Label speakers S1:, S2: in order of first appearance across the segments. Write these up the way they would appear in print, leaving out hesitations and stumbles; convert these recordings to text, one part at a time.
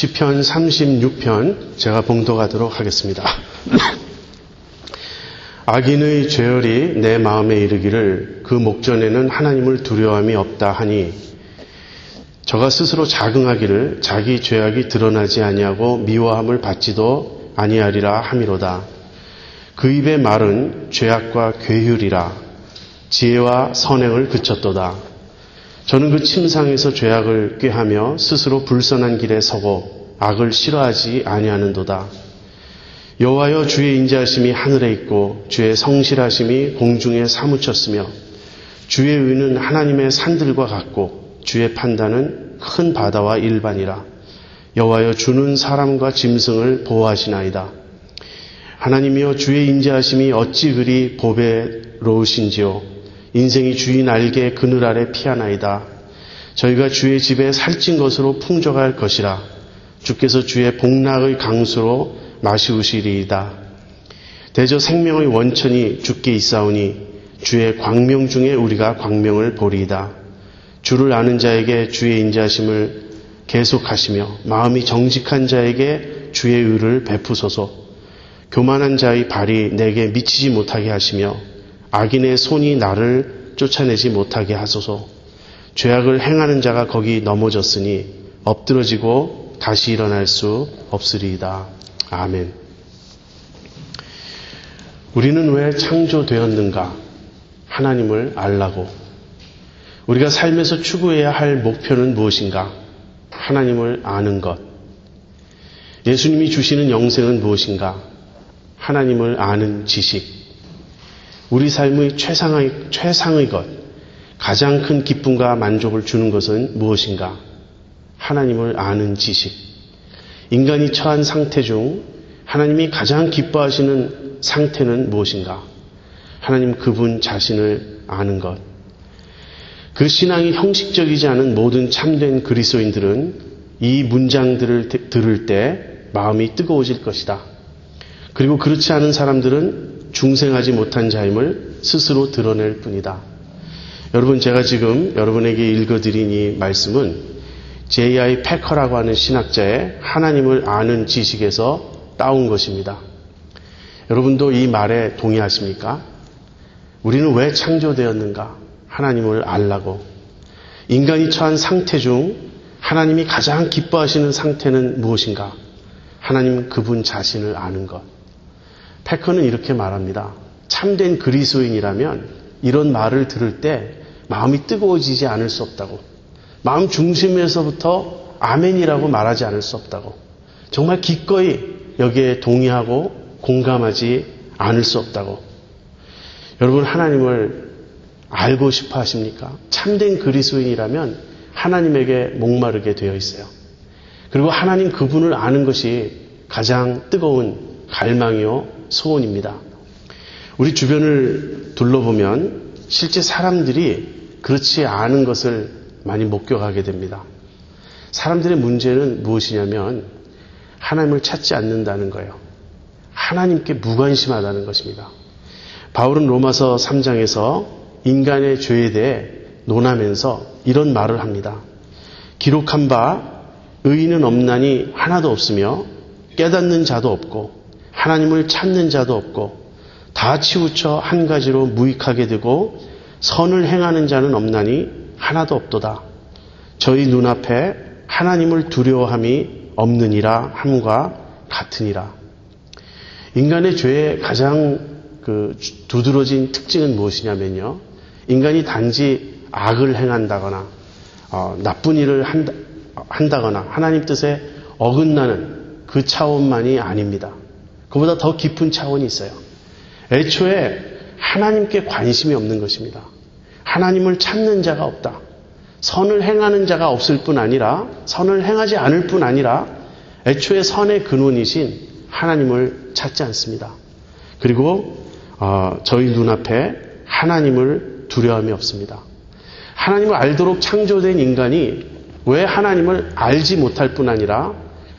S1: 시편 36편 제가 봉독하도록 하겠습니다. 악인의 죄열이 내 마음에 이르기를 그 목전에는 하나님을 두려움이 없다 하니 저가 스스로 자긍하기를 자기 죄악이 드러나지 아니하고 미워함을 받지도 아니하리라 함이로다. 그 입의 말은 죄악과 괴휼이라 지혜와 선행을 그쳤도다. 저는 그 침상에서 죄악을 꾀하며 스스로 불선한 길에 서고 악을 싫어하지 아니하는도다. 여호와여, 주의 인자하심이 하늘에 있고 주의 성실하심이 공중에 사무쳤으며 주의 의는 하나님의 산들과 같고 주의 판단은 큰 바다와 일반이라. 여호와여, 주는 사람과 짐승을 보호하시나이다. 하나님이여, 주의 인자하심이 어찌 그리 보배로우신지요. 인생이 주의 날개 그늘 아래 피하나이다. 저희가 주의 집에 살찐 것으로 풍족할 것이라. 주께서 주의 복락의 강수로 마시우시리이다. 대저 생명의 원천이 주께 있사오니 주의 광명 중에 우리가 광명을 보리이다. 주를 아는 자에게 주의 인자하심을 계속하시며 마음이 정직한 자에게 주의 의를 베푸소서. 교만한 자의 발이 내게 미치지 못하게 하시며 악인의 손이 나를 쫓아내지 못하게 하소서. 죄악을 행하는 자가 거기 넘어졌으니 엎드러지고 다시 일어날 수 없으리이다. 아멘. 우리는 왜 창조되었는가? 하나님을 알라고. 우리가 삶에서 추구해야 할 목표는 무엇인가? 하나님을 아는 것. 예수님이 주시는 영생은 무엇인가? 하나님을 아는 지식. 우리 삶의 최상의 것, 가장 큰 기쁨과 만족을 주는 것은 무엇인가? 하나님을 아는 지식. 인간이 처한 상태 중 하나님이 가장 기뻐하시는 상태는 무엇인가? 하나님 그분 자신을 아는 것. 그 신앙이 형식적이지 않은 모든 참된 그리스도인들은 이 문장들을 들을 때 마음이 뜨거워질 것이다. 그리고 그렇지 않은 사람들은 중생하지 못한 자임을 스스로 드러낼 뿐이다. 여러분, 제가 지금 여러분에게 읽어드린 이 말씀은 J.I. 패커라고 하는 신학자의 하나님을 아는 지식에서 따온 것입니다. 여러분도 이 말에 동의하십니까? 우리는 왜 창조되었는가? 하나님을 알라고. 인간이 처한 상태 중 하나님이 가장 기뻐하시는 상태는 무엇인가? 하나님 그분 자신을 아는 것. 패커는 이렇게 말합니다. 참된 그리스도인이라면 이런 말을 들을 때 마음이 뜨거워지지 않을 수 없다고. 마음 중심에서부터 아멘이라고 말하지 않을 수 없다고. 정말 기꺼이 여기에 동의하고 공감하지 않을 수 없다고. 여러분, 하나님을 알고 싶어 하십니까? 참된 그리스도인이라면 하나님에게 목마르게 되어 있어요. 그리고 하나님 그분을 아는 것이 가장 뜨거운 갈망이요 소원입니다. 우리 주변을 둘러보면 실제 사람들이 그렇지 않은 것을 많이 목격하게 됩니다. 사람들의 문제는 무엇이냐면 하나님을 찾지 않는다는 거예요. 하나님께 무관심하다는 것입니다. 바울은 로마서 3장에서 인간의 죄에 대해 논하면서 이런 말을 합니다. 기록한 바 의인은 없나니 하나도 없으며 깨닫는 자도 없고 하나님을 찾는 자도 없고 다 치우쳐 한 가지로 무익하게 되고 선을 행하는 자는 없나니 하나도 없도다. 저희 눈앞에 하나님을 두려워함이 없느니라 함과 같으니라. 인간의 죄의 가장 두드러진 특징은 무엇이냐면요. 인간이 단지 악을 행한다거나 나쁜 일을 한다거나 하나님 뜻에 어긋나는 그 차원만이 아닙니다. 그보다 더 깊은 차원이 있어요. 애초에 하나님께 관심이 없는 것입니다. 하나님을 찾는 자가 없다. 선을 행하는 자가 없을 뿐 아니라 선을 행하지 않을 뿐 아니라 애초에 선의 근원이신 하나님을 찾지 않습니다. 그리고 저희 눈앞에 하나님을 두려움이 없습니다. 하나님을 알도록 창조된 인간이 왜 하나님을 알지 못할 뿐 아니라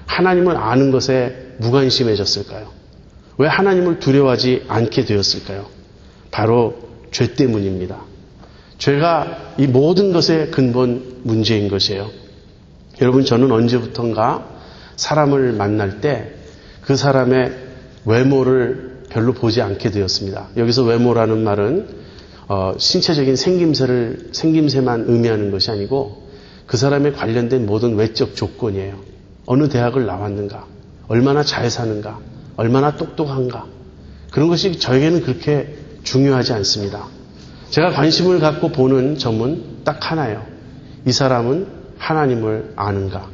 S1: 하나님을 아는 것에 무관심해졌을까요? 왜 하나님을 두려워하지 않게 되었을까요? 바로 죄 때문입니다. 죄가 이 모든 것의 근본 문제인 것이에요. 여러분, 저는 언제부턴가 사람을 만날 때 그 사람의 외모를 별로 보지 않게 되었습니다. 여기서 외모라는 말은 신체적인 생김새만 의미하는 것이 아니고 그 사람에 관련된 모든 외적 조건이에요. 어느 대학을 나왔는가, 얼마나 잘 사는가, 얼마나 똑똑한가, 그런 것이 저에게는 그렇게 중요하지 않습니다. 제가 관심을 갖고 보는 점은 딱 하나예요. 이 사람은 하나님을 아는가?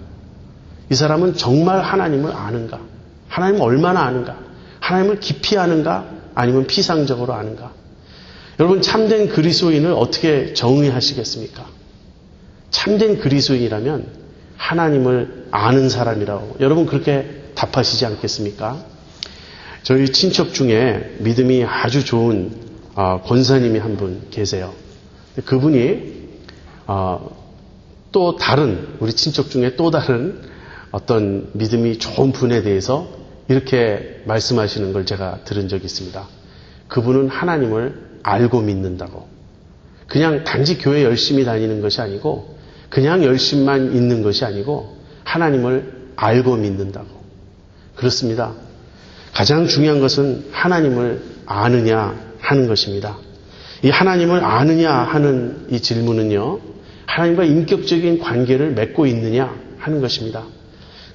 S1: 이 사람은 정말 하나님을 아는가? 하나님을 얼마나 아는가? 하나님을 깊이 아는가? 아니면 피상적으로 아는가? 여러분, 참된 그리스도인을 어떻게 정의하시겠습니까? 참된 그리스도인이라면 하나님을 아는 사람이라고 여러분 그렇게 답하시지 않겠습니까? 저희 친척 중에 믿음이 아주 좋은 권사님이 한 분 계세요. 그분이 또 다른, 우리 친척 중에 또 다른 어떤 믿음이 좋은 분에 대해서 이렇게 말씀하시는 걸 제가 들은 적이 있습니다. 그분은 하나님을 알고 믿는다고. 그냥 단지 교회 열심히 다니는 것이 아니고 그냥 열심만 있는 것이 아니고 하나님을 알고 믿는다고. 그렇습니다. 가장 중요한 것은 하나님을 아느냐 하는 것입니다. 이 하나님을 아느냐 하는 이 질문은요, 하나님과 인격적인 관계를 맺고 있느냐 하는 것입니다.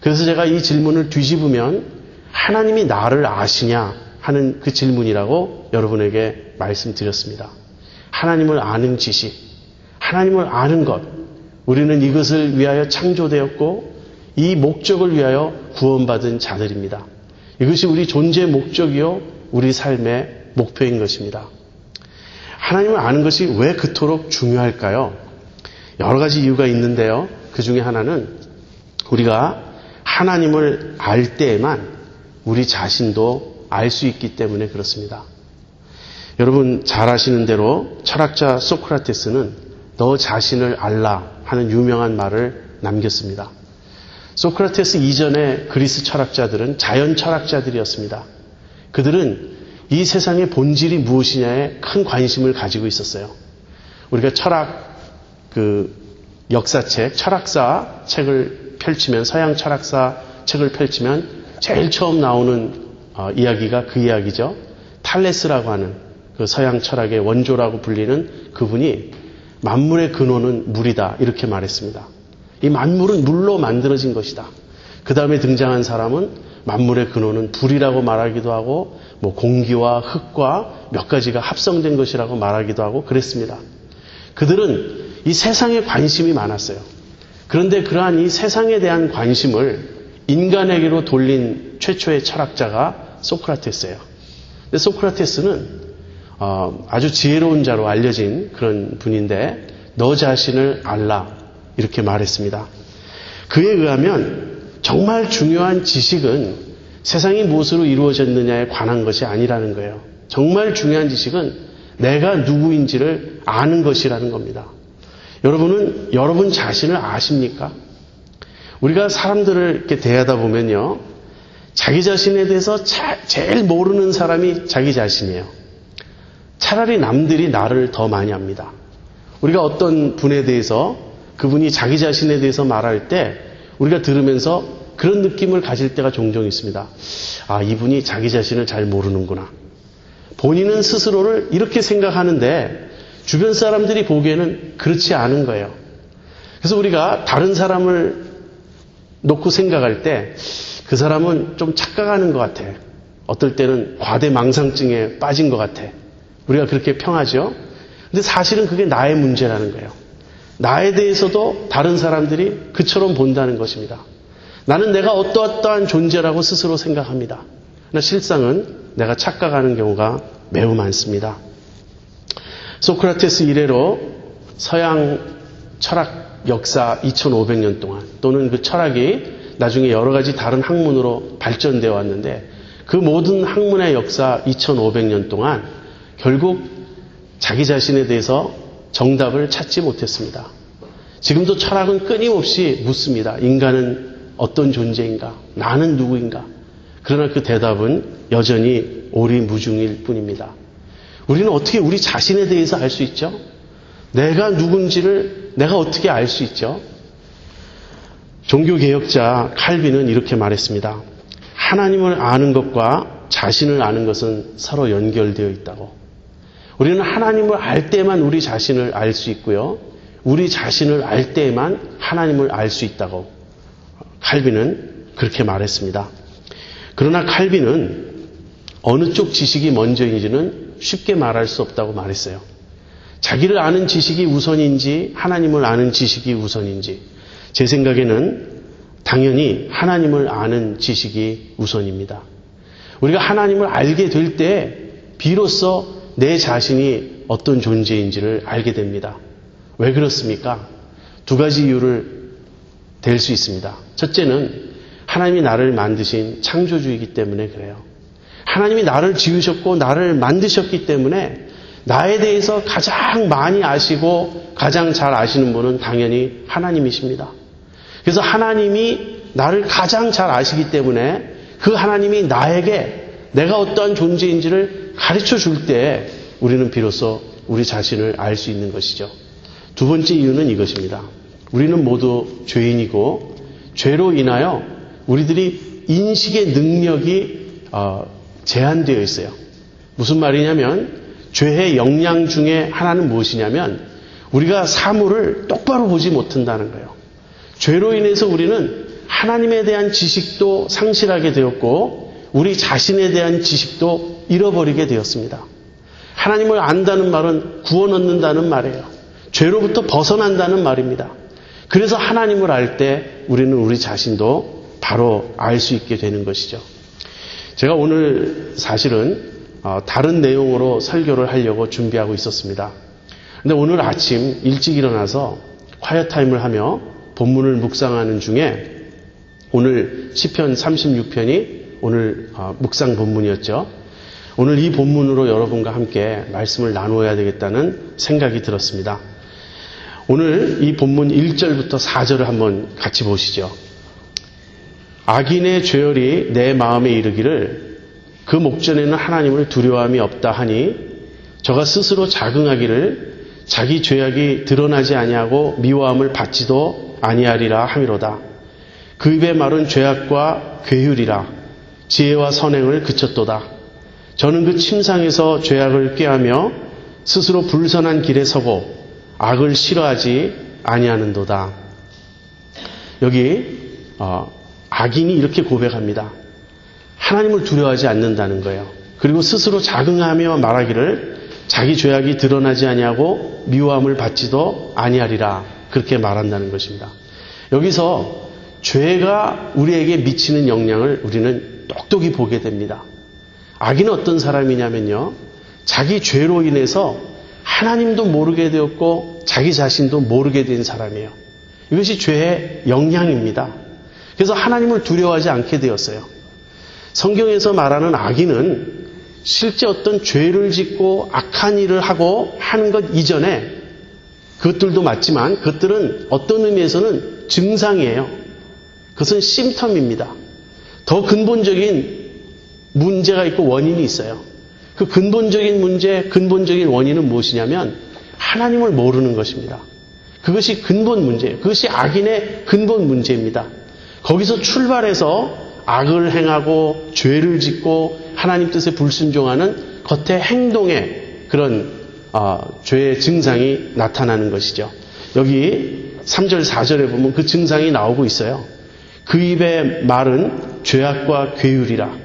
S1: 그래서 제가 이 질문을 뒤집으면 하나님이 나를 아시냐 하는 그 질문이라고 여러분에게 말씀드렸습니다. 하나님을 아는 지식, 하나님을 아는 것, 우리는 이것을 위하여 창조되었고 이 목적을 위하여 구원받은 자들입니다. 이것이 우리 존재의 목적이요 우리 삶의 목표인 것입니다. 하나님을 아는 것이 왜 그토록 중요할까요? 여러 가지 이유가 있는데요. 그 중에 하나는 우리가 하나님을 알 때에만 우리 자신도 알 수 있기 때문에 그렇습니다. 여러분 잘 아시는 대로 철학자 소크라테스는 너 자신을 알라 하는 유명한 말을 남겼습니다. 소크라테스 이전의 그리스 철학자들은 자연 철학자들이었습니다. 그들은 이 세상의 본질이 무엇이냐에 큰 관심을 가지고 있었어요. 우리가 철학 역사책, 철학사 책을 펼치면, 서양 철학사 책을 펼치면 제일 처음 나오는 이야기가 그 이야기죠. 탈레스라고 하는 그 서양 철학의 원조라고 불리는 그분이 만물의 근원은 물이다 이렇게 말했습니다. 이 만물은 물로 만들어진 것이다. 그 다음에 등장한 사람은 만물의 근원은 불이라고 말하기도 하고 공기와 흙과 몇 가지가 합성된 것이라고 말하기도 하고 그랬습니다. 그들은 이 세상에 관심이 많았어요. 그런데 그러한 이 세상에 대한 관심을 인간에게로 돌린 최초의 철학자가 소크라테스예요. 근데 소크라테스는 아주 지혜로운 자로 알려진 그런 분인데 너 자신을 알라 이렇게 말했습니다. 그에 의하면 정말 중요한 지식은 세상이 무엇으로 이루어졌느냐에 관한 것이 아니라는 거예요. 정말 중요한 지식은 내가 누구인지를 아는 것이라는 겁니다. 여러분은 여러분 자신을 아십니까? 우리가 사람들을 이렇게 대하다 보면요, 자기 자신에 대해서 제일 모르는 사람이 자기 자신이에요. 차라리 남들이 나를 더 많이 압니다. 우리가 어떤 분에 대해서 그분이 자기 자신에 대해서 말할 때 우리가 들으면서 그런 느낌을 가질 때가 종종 있습니다. 아, 이분이 자기 자신을 잘 모르는구나. 본인은 스스로를 이렇게 생각하는데 주변 사람들이 보기에는 그렇지 않은 거예요. 그래서 우리가 다른 사람을 놓고 생각할 때 그 사람은 좀 착각하는 것 같아. 어떨 때는 과대망상증에 빠진 것 같아. 우리가 그렇게 평하죠. 근데 사실은 그게 나의 문제라는 거예요. 나에 대해서도 다른 사람들이 그처럼 본다는 것입니다. 나는 내가 어떠한 존재라고 스스로 생각합니다. 그러나 실상은 내가 착각하는 경우가 매우 많습니다. 소크라테스 이래로 서양 철학 역사 2500년 동안 또는 그 철학이 나중에 여러 가지 다른 학문으로 발전되어 왔는데 그 모든 학문의 역사 2500년 동안 결국 자기 자신에 대해서 정답을 찾지 못했습니다. 지금도 철학은 끊임없이 묻습니다. 인간은 어떤 존재인가? 나는 누구인가? 그러나 그 대답은 여전히 오리무중일 뿐입니다. 우리는 어떻게 우리 자신에 대해서 알 수 있죠? 내가 누군지를 내가 어떻게 알 수 있죠? 종교개혁자 칼빈은 이렇게 말했습니다. 하나님을 아는 것과 자신을 아는 것은 서로 연결되어 있다고. 우리는 하나님을 알 때만 우리 자신을 알 수 있고요. 우리 자신을 알 때만 하나님을 알 수 있다고 칼빈은 그렇게 말했습니다. 그러나 칼빈은 어느 쪽 지식이 먼저인지는 쉽게 말할 수 없다고 말했어요. 자기를 아는 지식이 우선인지 하나님을 아는 지식이 우선인지, 제 생각에는 당연히 하나님을 아는 지식이 우선입니다. 우리가 하나님을 알게 될 때 비로소 내 자신이 어떤 존재인지를 알게 됩니다. 왜 그렇습니까? 두 가지 이유를 댈 수 있습니다. 첫째는 하나님이 나를 만드신 창조주이기 때문에 그래요. 하나님이 나를 지으셨고 나를 만드셨기 때문에 나에 대해서 가장 많이 아시고 가장 잘 아시는 분은 당연히 하나님이십니다. 그래서 하나님이 나를 가장 잘 아시기 때문에 그 하나님이 나에게 내가 어떠한 존재인지를 가르쳐 줄 때 우리는 비로소 우리 자신을 알 수 있는 것이죠. 두 번째 이유는 이것입니다. 우리는 모두 죄인이고 죄로 인하여 우리들이 인식의 능력이 제한되어 있어요. 무슨 말이냐면 죄의 영향 중에 하나는 무엇이냐면 우리가 사물을 똑바로 보지 못한다는 거예요. 죄로 인해서 우리는 하나님에 대한 지식도 상실하게 되었고 우리 자신에 대한 지식도 잃어버리게 되었습니다. 하나님을 안다는 말은 구원 얻는다는 말이에요. 죄로부터 벗어난다는 말입니다. 그래서 하나님을 알 때 우리는 우리 자신도 바로 알 수 있게 되는 것이죠. 제가 오늘 사실은 다른 내용으로 설교를 하려고 준비하고 있었습니다. 근데 오늘 아침 일찍 일어나서 콰이어 타임을 하며 본문을 묵상하는 중에 오늘 시편 36편이 오늘 묵상 본문이었죠. 오늘 이 본문으로 여러분과 함께 말씀을 나누어야 되겠다는 생각이 들었습니다. 오늘 이 본문 1절부터 4절을 한번 같이 보시죠. 악인의 죄열이 내 마음에 이르기를 그 목전에는 하나님을 두려워함이 없다 하니 저가 스스로 자긍하기를 자기 죄악이 드러나지 아니하고 미워함을 받지도 아니하리라 함이로다. 그 입의 말은 죄악과 괴휼이라 지혜와 선행을 그쳤도다. 저는 그 침상에서 죄악을 꾀하며 스스로 불선한 길에 서고 악을 싫어하지 아니하는도다. 여기 악인이 이렇게 고백합니다. 하나님을 두려워하지 않는다는 거예요. 그리고 스스로 자긍하며 말하기를 자기 죄악이 드러나지 아니하고 미워함을 받지도 아니하리라 그렇게 말한다는 것입니다. 여기서 죄가 우리에게 미치는 영향을 우리는 똑똑히 보게 됩니다. 악인은 어떤 사람이냐면요. 자기 죄로 인해서 하나님도 모르게 되었고 자기 자신도 모르게 된 사람이에요. 이것이 죄의 영향입니다. 그래서 하나님을 두려워하지 않게 되었어요. 성경에서 말하는 악인은 실제 어떤 죄를 짓고 악한 일을 하고 하는 것 이전에 그것들도 맞지만 그것들은 어떤 의미에서는 증상이에요. 그것은 심텀입니다. 더 근본적인 문제가 있고 원인이 있어요. 그 근본적인 문제, 근본적인 원인은 무엇이냐면 하나님을 모르는 것입니다. 그것이 근본 문제예요. 그것이 악인의 근본 문제입니다. 거기서 출발해서 악을 행하고 죄를 짓고 하나님 뜻에 불순종하는 겉의 행동에 그런 죄의 증상이 나타나는 것이죠. 여기 3절 4절에 보면 그 증상이 나오고 있어요. 그 입의 말은 죄악과 괴휼이라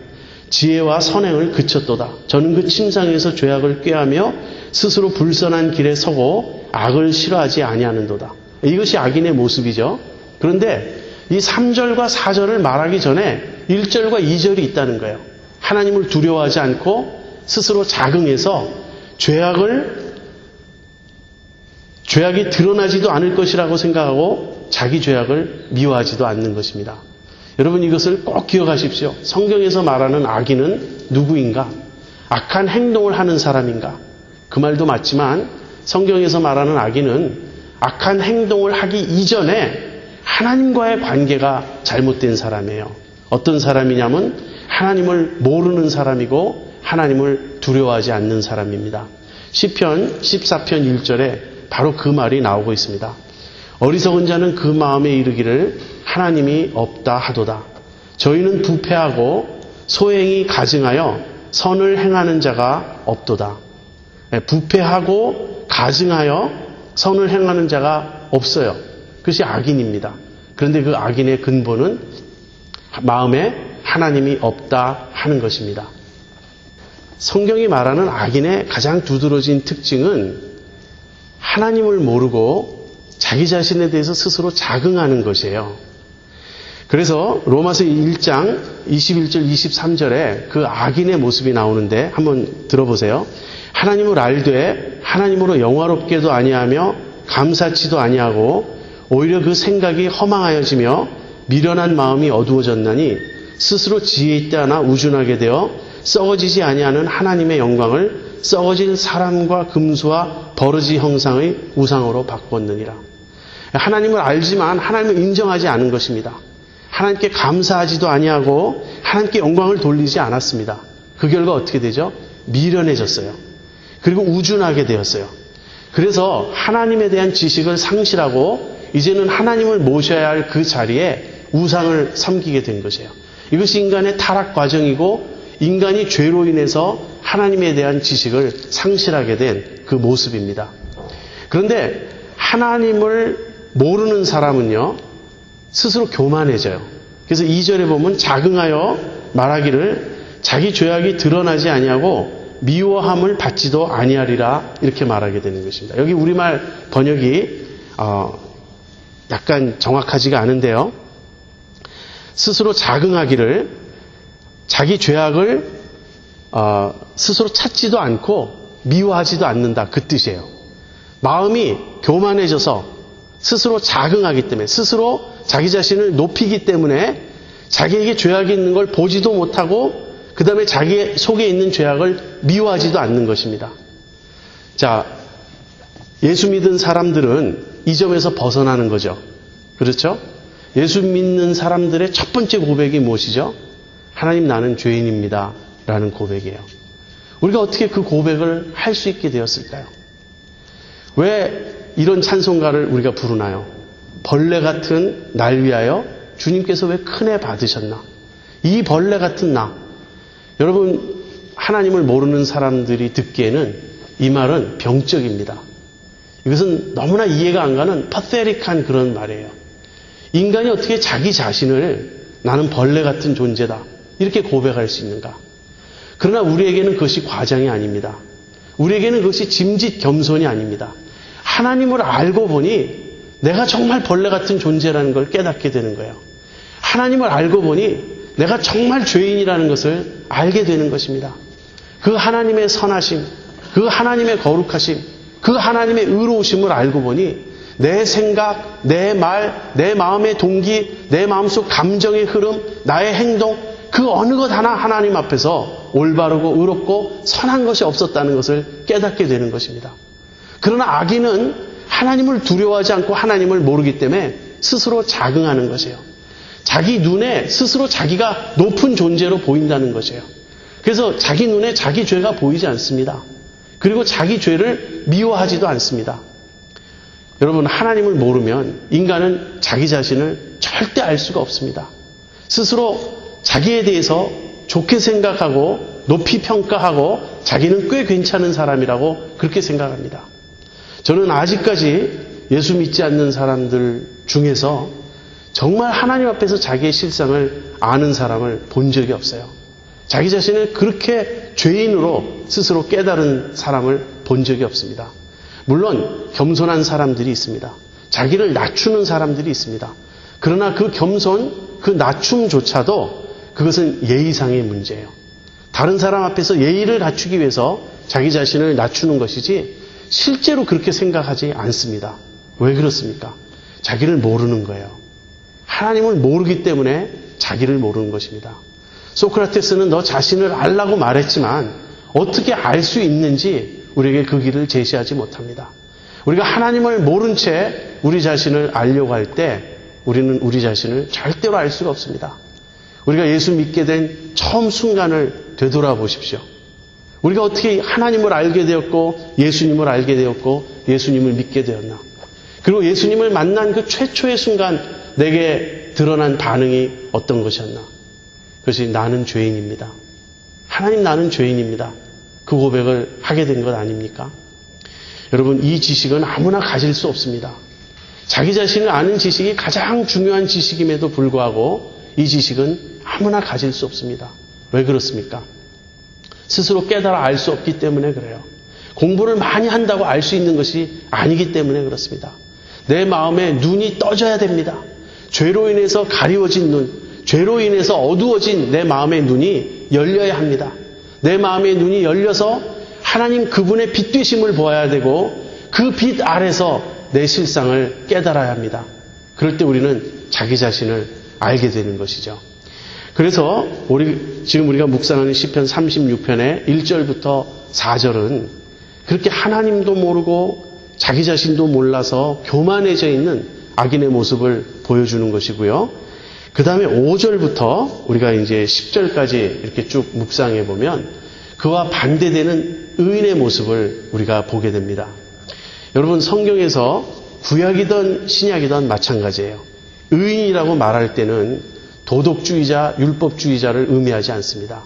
S1: 지혜와 선행을 그쳤도다. 저는 그 침상에서 죄악을 꾀하며 스스로 불선한 길에 서고 악을 싫어하지 아니하는도다. 이것이 악인의 모습이죠. 그런데 이 3절과 4절을 말하기 전에 1절과 2절이 있다는 거예요. 하나님을 두려워하지 않고 스스로 자긍해서 죄악이 드러나지도 않을 것이라고 생각하고 자기 죄악을 미워하지도 않는 것입니다. 여러분 이것을 꼭 기억하십시오. 성경에서 말하는 악인은 누구인가? 악한 행동을 하는 사람인가? 그 말도 맞지만 성경에서 말하는 악인은 악한 행동을 하기 이전에 하나님과의 관계가 잘못된 사람이에요. 어떤 사람이냐면 하나님을 모르는 사람이고 하나님을 두려워하지 않는 사람입니다. 시편 14편 1절에 바로 그 말이 나오고 있습니다. 어리석은 자는 그 마음에 이르기를 하나님이 없다 하도다. 저희는 부패하고 소행이 가증하여 선을 행하는 자가 없도다. 부패하고 가증하여 선을 행하는 자가 없어요. 그것이 악인입니다. 그런데 그 악인의 근본은 마음에 하나님이 없다 하는 것입니다. 성경이 말하는 악인의 가장 두드러진 특징은 하나님을 모르고 자기 자신에 대해서 스스로 자긍하는 것이에요. 그래서 로마서 1장 21절 23절에 그 악인의 모습이 나오는데 한번 들어보세요. 하나님을 알되 하나님으로 영화롭게도 아니하며 감사치도 아니하고 오히려 그 생각이 허망하여지며 미련한 마음이 어두워졌나니 스스로 지혜 있다 하나 우준하게 되어 썩어지지 아니하는 하나님의 영광을 썩어진 사람과 금수와 버러지 형상의 우상으로 바꿨느니라. 하나님을 알지만 하나님을 인정하지 않은 것입니다. 하나님께 감사하지도 아니하고 하나님께 영광을 돌리지 않았습니다. 그 결과 어떻게 되죠? 미련해졌어요. 그리고 우준하게 되었어요. 그래서 하나님에 대한 지식을 상실하고 이제는 하나님을 모셔야 할 그 자리에 우상을 섬기게 된 것이에요. 이것이 인간의 타락 과정이고 인간이 죄로 인해서 하나님에 대한 지식을 상실하게 된 그 모습입니다. 그런데 하나님을 모르는 사람은요, 스스로 교만해져요. 그래서 2절에 보면 자긍하여 말하기를 자기 죄악이 드러나지 아니하고 미워함을 받지도 아니하리라 이렇게 말하게 되는 것입니다. 여기 우리말 번역이 약간 정확하지가 않은데요. 스스로 자긍하기를 자기 죄악을 스스로 찾지도 않고 미워하지도 않는다 그 뜻이에요. 마음이 교만해져서 스스로 자긍하기 때문에 스스로 자기 자신을 높이기 때문에 자기에게 죄악이 있는 걸 보지도 못하고 그 다음에 자기 속에 있는 죄악을 미워하지도 않는 것입니다. 자, 예수 믿은 사람들은 이 점에서 벗어나는 거죠. 그렇죠? 예수 믿는 사람들의 첫 번째 고백이 무엇이죠? 하나님 나는 죄인입니다 라는 고백이에요. 우리가 어떻게 그 고백을 할 수 있게 되었을까요? 왜 이런 찬송가를 우리가 부르나요? 벌레 같은 날 위하여 주님께서 왜 큰 애 받으셨나? 이 벌레 같은 나. 여러분, 하나님을 모르는 사람들이 듣기에는 이 말은 병적입니다. 이것은 너무나 이해가 안 가는 파테릭한 그런 말이에요. 인간이 어떻게 자기 자신을 나는 벌레 같은 존재다 이렇게 고백할 수 있는가? 그러나 우리에게는 그것이 과장이 아닙니다. 우리에게는 그것이 짐짓 겸손이 아닙니다. 하나님을 알고 보니 내가 정말 벌레 같은 존재라는 걸 깨닫게 되는 거예요. 하나님을 알고 보니 내가 정말 죄인이라는 것을 알게 되는 것입니다. 그 하나님의 선하심, 그 하나님의 거룩하심, 그 하나님의 의로우심을 알고 보니 내 생각, 내 말, 내 마음의 동기, 내 마음속 감정의 흐름, 나의 행동 그 어느 것 하나 하나님 앞에서 올바르고 의롭고 선한 것이 없었다는 것을 깨닫게 되는 것입니다. 그러나 악인은 하나님을 두려워하지 않고 하나님을 모르기 때문에 스스로 자긍하는 것이에요. 자기 눈에 스스로 자기가 높은 존재로 보인다는 것이에요. 그래서 자기 눈에 자기 죄가 보이지 않습니다. 그리고 자기 죄를 미워하지도 않습니다. 여러분, 하나님을 모르면 인간은 자기 자신을 절대 알 수가 없습니다. 스스로 자기에 대해서 좋게 생각하고 높이 평가하고 자기는 꽤 괜찮은 사람이라고 그렇게 생각합니다. 저는 아직까지 예수 믿지 않는 사람들 중에서 정말 하나님 앞에서 자기의 실상을 아는 사람을 본 적이 없어요. 자기 자신을 그렇게 죄인으로 스스로 깨달은 사람을 본 적이 없습니다. 물론 겸손한 사람들이 있습니다. 자기를 낮추는 사람들이 있습니다. 그러나 그 겸손, 그 낮춤조차도 그것은 예의상의 문제예요. 다른 사람 앞에서 예의를 갖추기 위해서 자기 자신을 낮추는 것이지 실제로 그렇게 생각하지 않습니다. 왜 그렇습니까? 자기를 모르는 거예요. 하나님을 모르기 때문에 자기를 모르는 것입니다. 소크라테스는 너 자신을 알라고 말했지만 어떻게 알 수 있는지 우리에게 그 길을 제시하지 못합니다. 우리가 하나님을 모른 채 우리 자신을 알려고 할 때 우리는 우리 자신을 절대로 알 수가 없습니다. 우리가 예수 믿게 된 처음 순간을 되돌아보십시오. 우리가 어떻게 하나님을 알게 되었고 예수님을 알게 되었고 예수님을 믿게 되었나? 그리고 예수님을 만난 그 최초의 순간 내게 드러난 반응이 어떤 것이었나? 그것이 나는 죄인입니다. 하나님, 나는 죄인입니다. 그 고백을 하게 된 것 아닙니까? 여러분, 이 지식은 아무나 가질 수 없습니다. 자기 자신을 아는 지식이 가장 중요한 지식임에도 불구하고 이 지식은 아무나 가질 수 없습니다. 왜 그렇습니까? 스스로 깨달아 알 수 없기 때문에 그래요. 공부를 많이 한다고 알 수 있는 것이 아니기 때문에 그렇습니다. 내 마음에 눈이 떠져야 됩니다. 죄로 인해서 가리워진 눈, 죄로 인해서 어두워진 내 마음의 눈이 열려야 합니다. 내 마음의 눈이 열려서 하나님 그분의 빛 되심을 보아야 되고 그 빛 아래서 내 실상을 깨달아야 합니다. 그럴 때 우리는 자기 자신을 알게 되는 것이죠. 그래서 지금 우리가 묵상하는 시편 36편의 1절부터 4절은 그렇게 하나님도 모르고 자기 자신도 몰라서 교만해져 있는 악인의 모습을 보여주는 것이고요. 그 다음에 5절부터 우리가 이제 10절까지 이렇게 쭉 묵상해 보면 그와 반대되는 의인의 모습을 우리가 보게 됩니다. 여러분, 성경에서 구약이든 신약이든 마찬가지예요. 의인이라고 말할 때는 도덕주의자, 율법주의자를 의미하지 않습니다.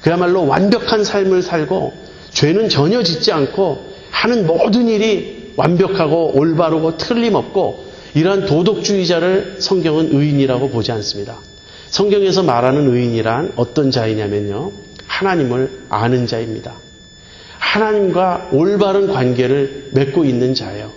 S1: 그야말로 완벽한 삶을 살고 죄는 전혀 짓지 않고 하는 모든 일이 완벽하고 올바르고 틀림없고 이러한 도덕주의자를 성경은 의인이라고 보지 않습니다. 성경에서 말하는 의인이란 어떤 자이냐면요, 하나님을 아는 자입니다. 하나님과 올바른 관계를 맺고 있는 자예요.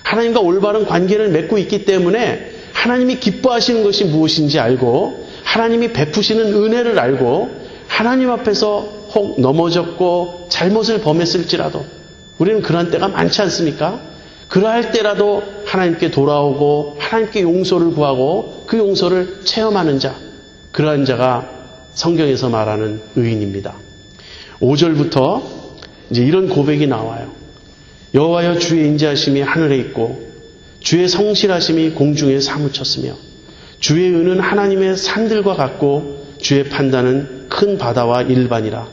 S1: 하나님과 올바른 관계를 맺고 있기 때문에 하나님이 기뻐하시는 것이 무엇인지 알고 하나님이 베푸시는 은혜를 알고 하나님 앞에서 혹 넘어졌고 잘못을 범했을지라도 우리는 그런 때가 많지 않습니까? 그러할 때라도 하나님께 돌아오고 하나님께 용서를 구하고 그 용서를 체험하는 자, 그러한 자가 성경에서 말하는 의인입니다. 5절부터 이제 이런 고백이 나와요. 여호와여, 주의 인자하심이 하늘에 있고 주의 성실하심이 공중에 사무쳤으며 주의 은은 하나님의 산들과 같고 주의 판단은 큰 바다와 일반이라.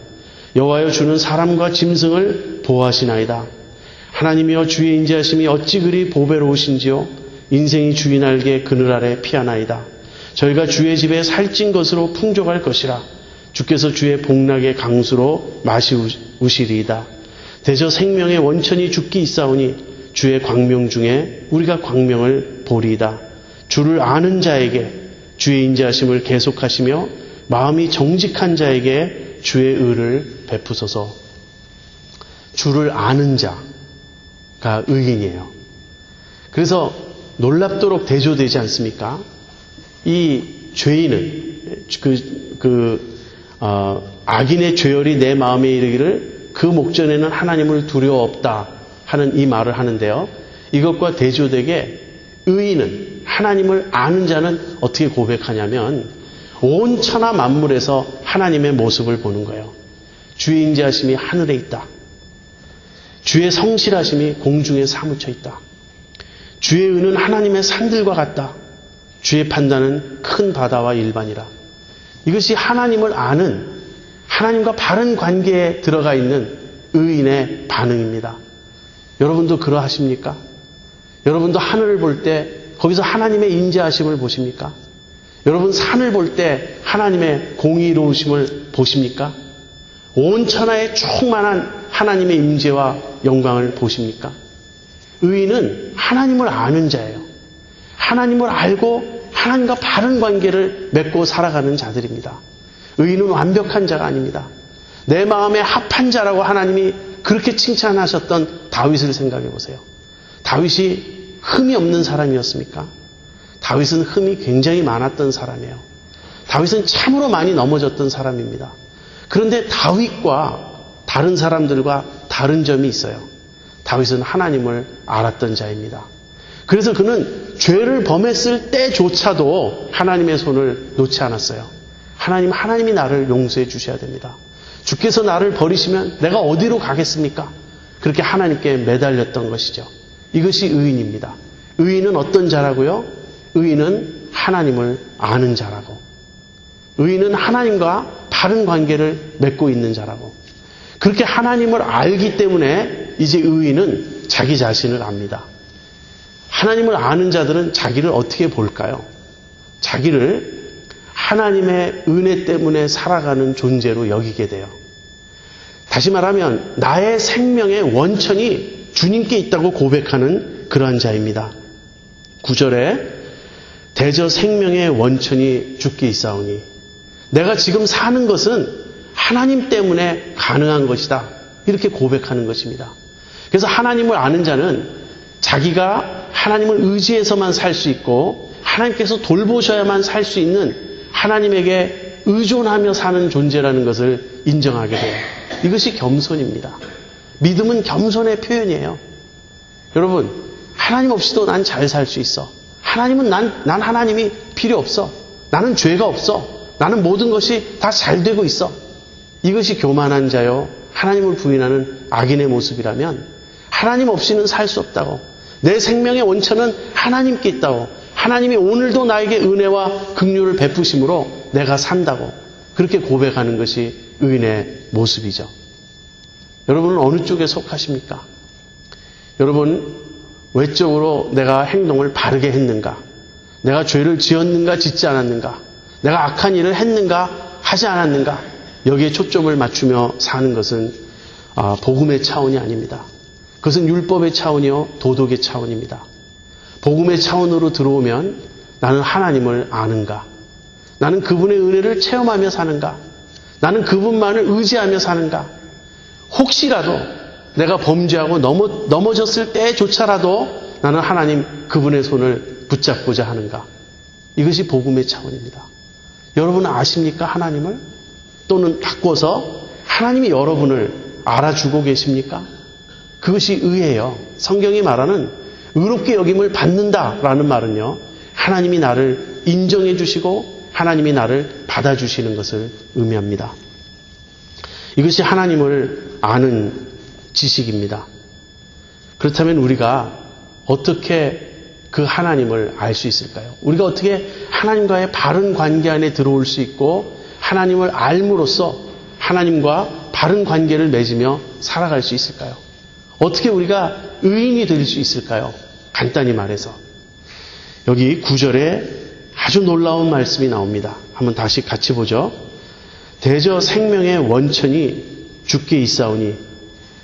S1: 여호와여, 주는 사람과 짐승을 보호하시나이다. 하나님이여, 주의 인자하심이 어찌 그리 보배로우신지요. 인생이 주인 알게 그늘 아래 피하나이다. 저희가 주의 집에 살찐 것으로 풍족할 것이라. 주께서 주의 복락의 강수로 마시우시리이다. 대저 생명의 원천이 죽기 있사오니 주의 광명 중에 우리가 광명을 보리이다. 주를 아는 자에게 주의 인자하심을 계속하시며 마음이 정직한 자에게 주의 의를 베푸소서. 주를 아는 자가 의인이에요. 그래서 놀랍도록 대조되지 않습니까? 이 죄인은 악인의 죄열이 내 마음에 이르기를 그 목전에는 하나님을 두려워 없다 하는 이 말을 하는데요. 이것과 대조되게 의인은, 하나님을 아는 자는 어떻게 고백하냐면 온 천하 만물에서 하나님의 모습을 보는 거예요. 주의 인자하심이 하늘에 있다. 주의 성실하심이 공중에 사무쳐 있다. 주의 은은 하나님의 산들과 같다. 주의 판단은 큰 바다와 일반이라. 이것이 하나님을 아는, 하나님과 바른 관계에 들어가 있는 의인의 반응입니다. 여러분도 그러하십니까? 여러분도 하늘을 볼 때 거기서 하나님의 인자하심을 보십니까? 여러분 산을 볼 때 하나님의 공의로우심을 보십니까? 온 천하에 충만한 하나님의 임재와 영광을 보십니까? 의인은 하나님을 아는 자예요. 하나님을 알고 하나님과 바른 관계를 맺고 살아가는 자들입니다. 의인은 완벽한 자가 아닙니다. 내 마음에 합한 자라고 하나님이 그렇게 칭찬하셨던 다윗을 생각해 보세요. 다윗이 흠이 없는 사람이었습니까? 다윗은 흠이 굉장히 많았던 사람이에요. 다윗은 참으로 많이 넘어졌던 사람입니다. 그런데 다윗과 다른 사람들과 다른 점이 있어요. 다윗은 하나님을 알았던 자입니다. 그래서 그는 죄를 범했을 때조차도 하나님의 손을 놓지 않았어요. 하나님이 나를 용서해 주셔야 됩니다. 주께서 나를 버리시면 내가 어디로 가겠습니까? 그렇게 하나님께 매달렸던 것이죠. 이것이 의인입니다. 의인은 어떤 자라고요? 의인은 하나님을 아는 자라고. 의인은 하나님과 바른 관계를 맺고 있는 자라고. 그렇게 하나님을 알기 때문에 이제 의인은 자기 자신을 압니다. 하나님을 아는 자들은 자기를 어떻게 볼까요? 자기를 하나님의 은혜 때문에 살아가는 존재로 여기게 돼요. 다시 말하면 나의 생명의 원천이 주님께 있다고 고백하는 그러한 자입니다. 9절에 대저 생명의 원천이 주께 있사오니 내가 지금 사는 것은 하나님 때문에 가능한 것이다. 이렇게 고백하는 것입니다. 그래서 하나님을 아는 자는 자기가 하나님을 의지해서만 살 수 있고 하나님께서 돌보셔야만 살 수 있는 하나님에게 의존하며 사는 존재라는 것을 인정하게 돼요. 이것이 겸손입니다. 믿음은 겸손의 표현이에요. 여러분, 하나님 없이도 난 잘 살 수 있어. 하나님은 난 하나님이 필요 없어. 나는 죄가 없어. 나는 모든 것이 다 잘 되고 있어. 이것이 교만한 자요, 하나님을 부인하는 악인의 모습이라면 하나님 없이는 살 수 없다고. 내 생명의 원천은 하나님께 있다고. 하나님이 오늘도 나에게 은혜와 긍휼을 베푸심으로 내가 산다고. 그렇게 고백하는 것이 의인의 모습이죠. 여러분은 어느 쪽에 속하십니까? 여러분, 외적으로 내가 행동을 바르게 했는가? 내가 죄를 지었는가 짓지 않았는가? 내가 악한 일을 했는가 하지 않았는가? 여기에 초점을 맞추며 사는 것은 복음의 차원이 아닙니다. 그것은 율법의 차원이요 도덕의 차원입니다. 복음의 차원으로 들어오면 나는 하나님을 아는가? 나는 그분의 은혜를 체험하며 사는가? 나는 그분만을 의지하며 사는가? 혹시라도 내가 범죄하고 넘어졌을 때조차라도 나는 하나님 그분의 손을 붙잡고자 하는가? 이것이 복음의 차원입니다. 여러분은 아십니까? 하나님을? 또는 바꿔서 하나님이 여러분을 알아주고 계십니까? 그것이 의예요. 성경이 말하는 의롭게 여김을 받는다라는 말은요, 하나님이 나를 인정해 주시고 하나님이 나를 받아주시는 것을 의미합니다. 이것이 하나님을 아는 지식입니다. 그렇다면 우리가 어떻게 그 하나님을 알 수 있을까요? 우리가 어떻게 하나님과의 바른 관계 안에 들어올 수 있고 하나님을 알므로써 하나님과 바른 관계를 맺으며 살아갈 수 있을까요? 어떻게 우리가 의인이 될 수 있을까요? 간단히 말해서 여기 9절에 아주 놀라운 말씀이 나옵니다. 한번 다시 같이 보죠. 대저 생명의 원천이 주께 있사오니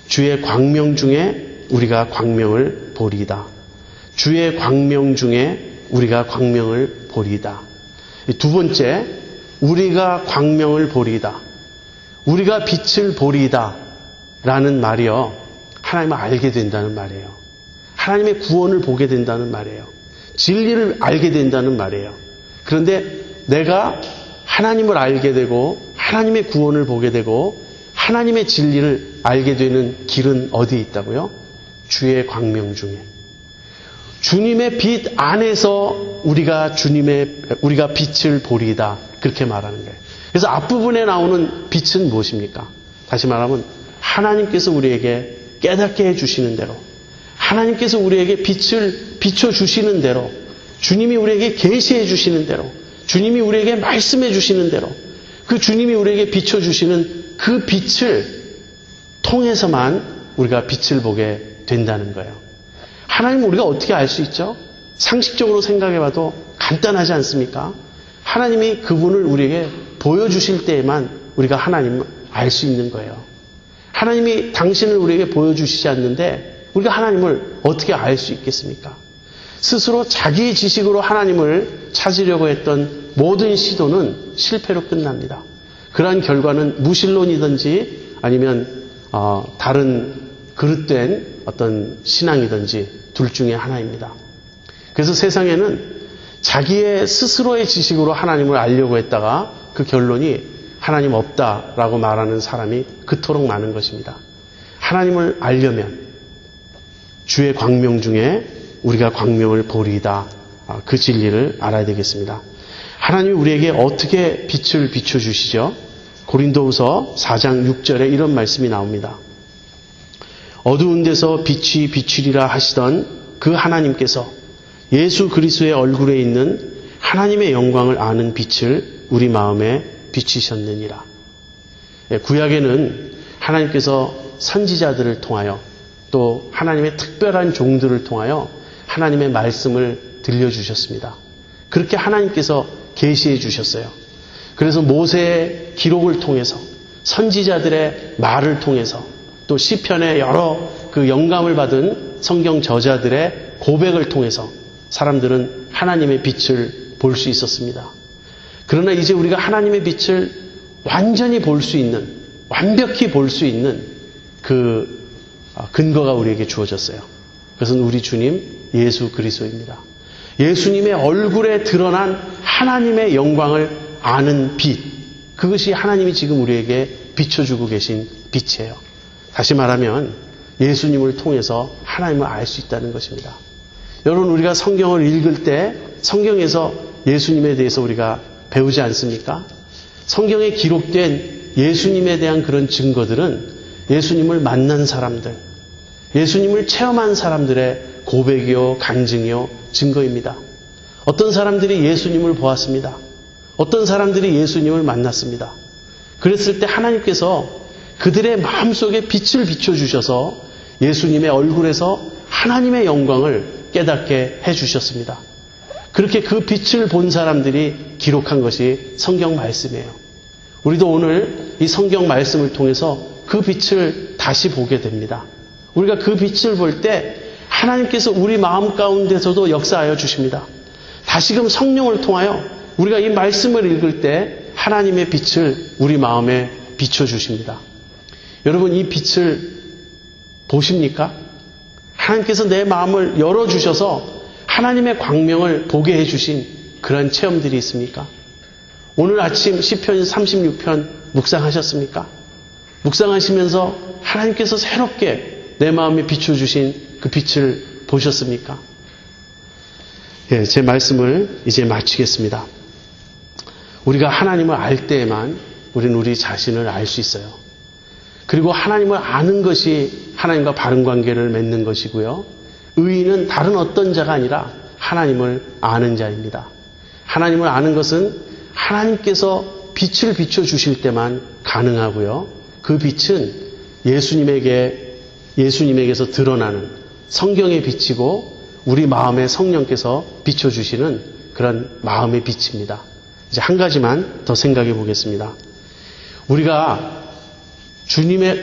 S1: 주의 광명 중에 우리가 광명을 보리이다. 주의 광명 중에 우리가 광명을 보리이다. 두 번째, 우리가 광명을 보리이다. 우리가 빛을 보리이다 라는 말이요, 하나님을 알게 된다는 말이에요. 하나님의 구원을 보게 된다는 말이에요. 진리를 알게 된다는 말이에요. 그런데 내가 하나님을 알게 되고 하나님의 구원을 보게 되고 하나님의 진리를 알게 되는 길은 어디에 있다고요? 주의 광명 중에. 주님의 빛 안에서 우리가 빛을 보리이다. 그렇게 말하는 거예요. 그래서 앞부분에 나오는 빛은 무엇입니까? 다시 말하면 하나님께서 우리에게 깨닫게 해주시는 대로, 하나님께서 우리에게 빛을 비춰주시는 대로, 주님이 우리에게 계시해 주시는 대로, 주님이 우리에게 말씀해 주시는 대로, 그 주님이 우리에게 비춰주시는 그 빛을 통해서만 우리가 빛을 보게 된다는 거예요. 하나님은 우리가 어떻게 알 수 있죠? 상식적으로 생각해봐도 간단하지 않습니까? 하나님이 그분을 우리에게 보여주실 때에만 우리가 하나님을 알 수 있는 거예요. 하나님이 당신을 우리에게 보여주시지 않는데 우리가 하나님을 어떻게 알 수 있겠습니까? 스스로 자기의 지식으로 하나님을 찾으려고 했던 모든 시도는 실패로 끝납니다. 그러한 결과는 무신론이든지 아니면 다른 그릇된 어떤 신앙이든지 둘 중에 하나입니다. 그래서 세상에는 자기의 스스로의 지식으로 하나님을 알려고 했다가 그 결론이 하나님 없다라고 말하는 사람이 그토록 많은 것입니다. 하나님을 알려면 주의 광명 중에 우리가 광명을 보리이다. 그 진리를 알아야 되겠습니다. 하나님이 우리에게 어떻게 빛을 비춰주시죠? 고린도후서 4장 6절에 이런 말씀이 나옵니다. 어두운 데서 빛이 비추리라 하시던 그 하나님께서 예수 그리스도의 얼굴에 있는 하나님의 영광을 아는 빛을 우리 마음에 비치셨느니라. 구약에는 하나님께서 선지자들을 통하여 또 하나님의 특별한 종들을 통하여 하나님의 말씀을 들려주셨습니다. 그렇게 하나님께서 계시해 주셨어요. 그래서 모세의 기록을 통해서 선지자들의 말을 통해서 또 시편의 여러 그 영감을 받은 성경 저자들의 고백을 통해서 사람들은 하나님의 빛을 볼 수 있었습니다. 그러나 이제 우리가 하나님의 빛을 완전히 볼 수 있는, 완벽히 볼 수 있는 그 근거가 우리에게 주어졌어요. 그것은 우리 주님 예수 그리스도입니다. 예수님의 얼굴에 드러난 하나님의 영광을 아는 빛, 그것이 하나님이 지금 우리에게 비춰주고 계신 빛이에요. 다시 말하면 예수님을 통해서 하나님을 알 수 있다는 것입니다. 여러분, 우리가 성경을 읽을 때 성경에서 예수님에 대해서 우리가 배우지 않습니까? 성경에 기록된 예수님에 대한 그런 증거들은 예수님을 만난 사람들, 예수님을 체험한 사람들의 고백이요, 간증이요, 증거입니다. 어떤 사람들이 예수님을 보았습니다. 어떤 사람들이 예수님을 만났습니다. 그랬을 때 하나님께서 그들의 마음속에 빛을 비춰주셔서 예수님의 얼굴에서 하나님의 영광을 깨닫게 해주셨습니다. 그렇게 그 빛을 본 사람들이 기록한 것이 성경 말씀이에요. 우리도 오늘 이 성경 말씀을 통해서 그 빛을 다시 보게 됩니다. 우리가 그 빛을 볼 때 하나님께서 우리 마음 가운데서도 역사하여 주십니다. 다시금 성령을 통하여 우리가 이 말씀을 읽을 때 하나님의 빛을 우리 마음에 비춰주십니다. 여러분, 이 빛을 보십니까? 하나님께서 내 마음을 열어주셔서 하나님의 광명을 보게 해주신 그런 체험들이 있습니까? 오늘 아침 시편 36편 묵상하셨습니까? 묵상하시면서 하나님께서 새롭게 내 마음에 비춰주신 그 빛을 보셨습니까? 예, 제 말씀을 이제 마치겠습니다. 우리가 하나님을 알 때에만 우리는 우리 자신을 알 수 있어요. 그리고 하나님을 아는 것이 하나님과 바른 관계를 맺는 것이고요. 의인은 다른 어떤 자가 아니라 하나님을 아는 자입니다. 하나님을 아는 것은 하나님께서 빛을 비춰주실 때만 가능하고요. 그 빛은 예수님에게서 드러나는 성경의 빛이고 우리 마음에 성령께서 비춰주시는 그런 마음의 빛입니다. 이제 한 가지만 더 생각해 보겠습니다. 우리가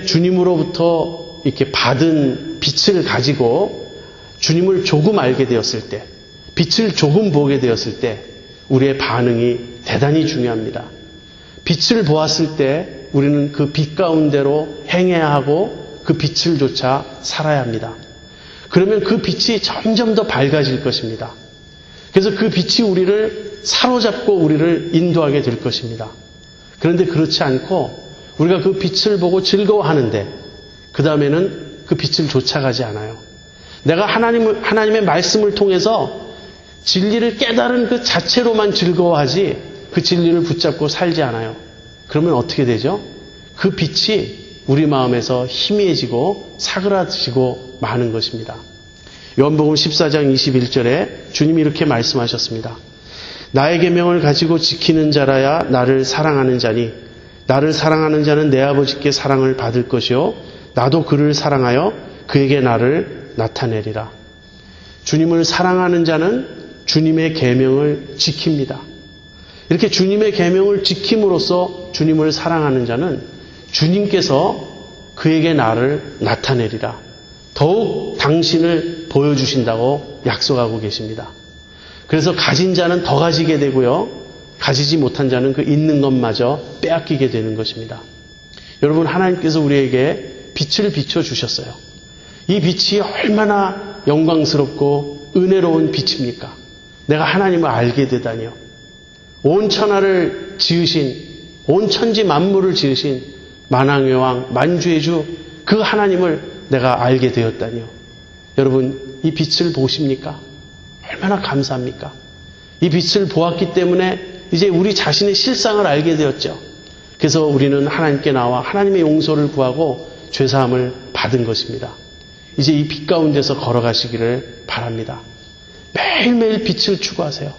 S1: 주님으로부터 이렇게 받은 빛을 가지고 주님을 조금 알게 되었을 때, 빛을 조금 보게 되었을 때 우리의 반응이 대단히 중요합니다. 빛을 보았을 때 우리는 그 빛 가운데로 행해야 하고 그 빛을 조차 살아야 합니다. 그러면 그 빛이 점점 더 밝아질 것입니다. 그래서 그 빛이 우리를 사로잡고 우리를 인도하게 될 것입니다. 그런데 그렇지 않고 우리가 그 빛을 보고 즐거워하는데 그 다음에는 그 빛을 쫓아가지 않아요. 내가 하나님의 말씀을 통해서 진리를 깨달은 그 자체로만 즐거워하지 그 진리를 붙잡고 살지 않아요. 그러면 어떻게 되죠? 그 빛이 우리 마음에서 희미해지고 사그라지고 마는 것입니다. 요한복음 14장 21절에 주님이 이렇게 말씀하셨습니다. 나의 계명을 가지고 지키는 자라야 나를 사랑하는 자니 나를 사랑하는 자는 내 아버지께 사랑을 받을 것이요 나도 그를 사랑하여 그에게 나를 나타내리라. 주님을 사랑하는 자는 주님의 계명을 지킵니다. 이렇게 주님의 계명을 지킴으로써 주님을 사랑하는 자는 주님께서 그에게 나를 나타내리라. 더욱 당신을 보여주신다고 약속하고 계십니다. 그래서 가진 자는 더 가지게 되고요. 가지지 못한 자는 그 있는 것마저 빼앗기게 되는 것입니다. 여러분, 하나님께서 우리에게 빛을 비춰주셨어요. 이 빛이 얼마나 영광스럽고 은혜로운 빛입니까? 내가 하나님을 알게 되다니요. 온 천하를 지으신, 온 천지 만물을 지으신 만왕의 왕, 만주의 주 그 하나님을 내가 알게 되었다니요. 여러분, 이 빛을 보십니까? 얼마나 감사합니까? 이 빛을 보았기 때문에 이제 우리 자신의 실상을 알게 되었죠. 그래서 우리는 하나님께 나와 하나님의 용서를 구하고 죄사함을 받은 것입니다. 이제 이 빛 가운데서 걸어가시기를 바랍니다. 매일매일 빛을 추구하세요.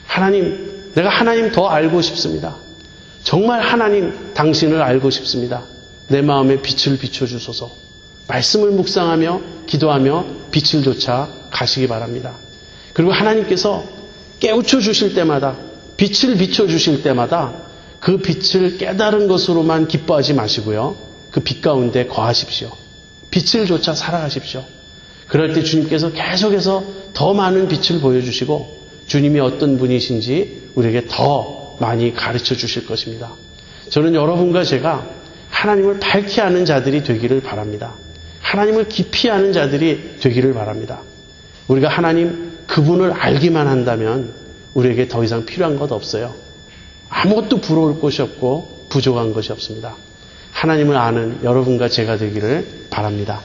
S1: 하나님, 내가 하나님 더 알고 싶습니다. 정말 하나님, 당신을 알고 싶습니다. 내 마음에 빛을 비춰주소서. 말씀을 묵상하며 기도하며 빛을 쫓아 가시기 바랍니다. 그리고 하나님께서 깨우쳐 주실 때마다 빛을 비춰 주실 때마다 그 빛을 깨달은 것으로만 기뻐하지 마시고요. 그 빛 가운데 거하십시오. 빛을 쫓아 살아가십시오. 그럴 때 주님께서 계속해서 더 많은 빛을 보여주시고 주님이 어떤 분이신지 우리에게 더 많이 가르쳐 주실 것입니다. 저는 여러분과 제가 하나님을 밝히 아는 자들이 되기를 바랍니다. 하나님을 깊이 아는 자들이 되기를 바랍니다. 우리가 하나님 그분을 알기만 한다면 우리에게 더 이상 필요한 것 없어요. 아무것도 부러울 것이 없고 부족한 것이 없습니다. 하나님을 아는 여러분과 제가 되기를 바랍니다.